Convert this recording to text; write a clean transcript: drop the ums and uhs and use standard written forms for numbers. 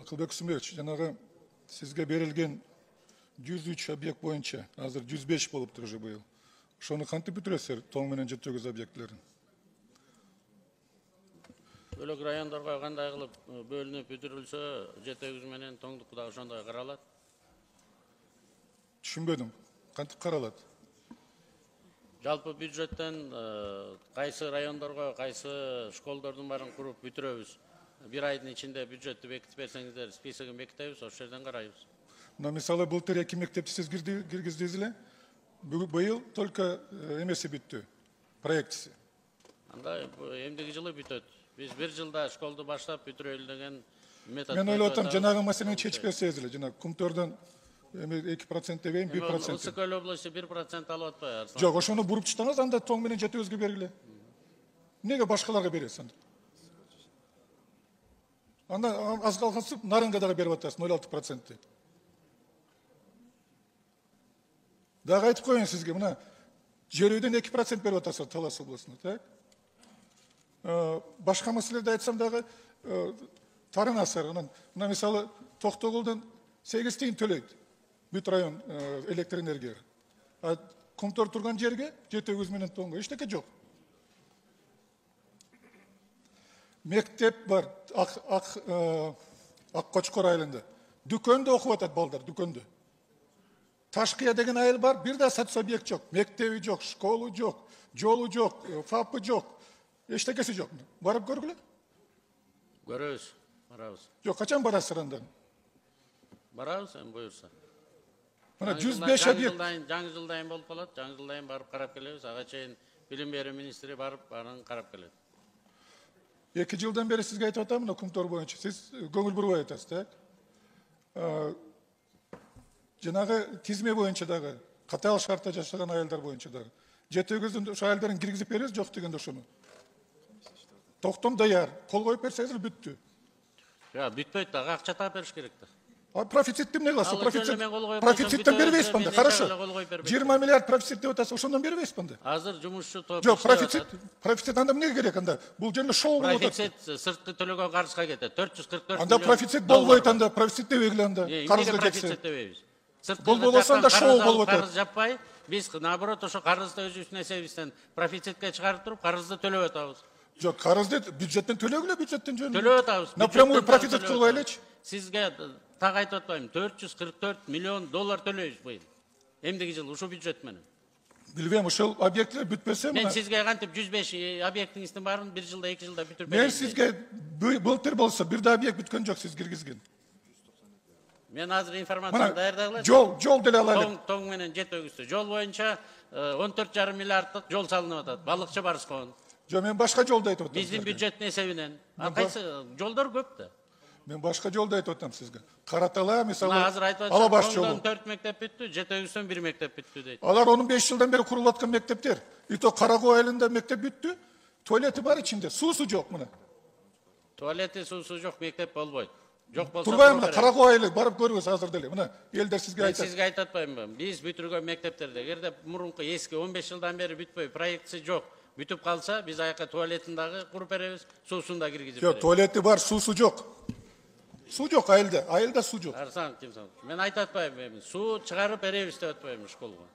Акылбек Усунбекович, жанагы сизге берилген 103 объект боюнча азыр 105 болуптур уже быйыл. Ошону кантип бүтүрөсүздөр тоң менен жетөгүз объектилерин? Бөлөк райондорго кандай кылып бөлүнүп бүтүрүлсө, жетөгүз менен тоңдук да ошондой каралат. Түшүнбөдүм. Кантип каралат? Жалпы бюджеттен кайсы райондорго, кайсы школдордун баарын куруп бүтүрөбүз. Bir айдын ичинде бюджетти бекитип берсеңиздер, списогун бекитебиз, ошол жерден карайбыз. Мына мисалы былтыр 2 мектепти сиз киргиздиңиз эле. Быйыл только эмеси бүттү. Проектиси. Анда эмдиги жылы бүтөт. Биз бир жылда школду баштап бүтүрөлү деген метод. Мен ойлоп атам, жанагы маселени чечип берсеңиз эле, жана Кумтордон 2% дебейм, 1%. Ысык көл областы 1% алып атпайбы, Арслан? Жок, ошону буруп чыктыңыз, анда тоң менен жетөөзгө бергиле. Эмнеге башкаларга бересиз анда? Анда аз калгансып, Нарынга дагы берип атасыз 0,6%. Дагы айтып коеюн сизге, мына жер үйдөн 2% берип атасыз Талас областына, так? Башка маселелерди айтсам дагы тарынасыздар. Мына мисалы Токтогулдун 8 тиын төлөйт. Бүт район электр энергия. Кумтор турган жерге жетөгүз менен тоңго эчтеке жок. Мектеп бар, Ак Кочкор айылында. Дүкөндө окуп атат балдар, дүкөндө. Ташкыя деген айыл бар, бир да соцобъект жок. Мектеби жок, школу жок, жолу жок, ФАПы жок. Эчтекеси жок. Барып көргүлө? Көрөбүз, барабыз. Жок, качан барасыздар анда? Барабыз, эми буюрса. Мына 105 объект. Жаңы жылдайын болуп калат, жаңы жылдайын барып карап келебиз. Ага чейин билим берүү министри барып, аны карап келет. 2 жылдан бери сизге айтып атам, мына Кумтор боюнча сиз көңүл бурбай атасыз, так? Жанагы тизме боюнча дагы, катаал шартта жашаган айылдар боюнча дагы. Жетөгүздүн ошо айылдарын киргизип беребиз, жок дегенде ошону. Токтом даяр, кол коюп берсеңиз эле бүттү. Бүтпөйт да, акча таап бериш керек да. Профицитти эмне кыласыз? Профициттен бербейсизби анда? Хорошо. 20 миллиард профицит деп атасыз, ошондон бербейсизби анда? Азыр жумушчу топ. Жок, профицит анда эмнеге керек анда? Бул жерде шоу болуп атат. Профицит сырткы төлөгөн карызга кетет. 444 анда профицит болбойт анда, профицит дебегиле анда. Карызга кетсе. Бул болбосо анда шоу болуп атат. Карыз жаппай, биз наоборот ошо карызды өзүбүздүн эсебибизден профицитке чыгарып туруп, карызды төлөп атабыз. Жок, карызды бюджеттен төлөгүлө, бюджеттен жөн. Төлөп атабыз. Напрямую профицит кылбай элечи. Сизге так айтып атпайм, 444 миллион доллар төлөйбүз быйыл. Эмдиги жыл ушу бюджет менен. Билбейм, ошол объектилер бүтпөсө мен сизге кантип 105 объектиңиздин баарын бир жылда, 2 жылда бүтүрүп берем. Мен сизге былтыр болсо бир да объект бүткөн жок, сиз киргизген. Мен азыр информацияны даярдагыла. Жол деле алайлы. Тоң менен жетөгүздү. Жол боюнча 14,5 миллиарддык жол салынып атат. Балыкчы Барыскон. Жок, мен башка жолду айтып атам. Биздин бюджеттин эсебинен. Кайсы жолдор көп да. Мен башка жолду айтып атам сизге. Каратала мисалы ала баш жолу. 4 мектеп бүттү, жетөгүздөн 1 мектеп бүттү дейт. Алар 15 жылдан бери курулуп аткан мектептер. Ито Карагоо айылында мектеп бүттү. Туалети бар ичинде, суусу жок мына. Туалети, суусу жок, мектеп болбойт. Жок болсо. Турбайм мына Карагоо айылы барып көрүңүз азыр деле. Мына элдер сизге айтат. Мен сизге айтып атпаймынбы? Биз бүтүргөн мектептерде эгерде мурунку эски 15 жылдан бери бүтпөй, проектиси жок. Бүтүп калса, биз аяка туалетин дагы куруп беребиз, суусун да киргизип беребиз. Жок, туалети бар, суусу жок. Суу жок айылда суу жок. Арслан, мен айтып атпаймынбы? Суу чыгарып беребиз деп атпаймынбы школго?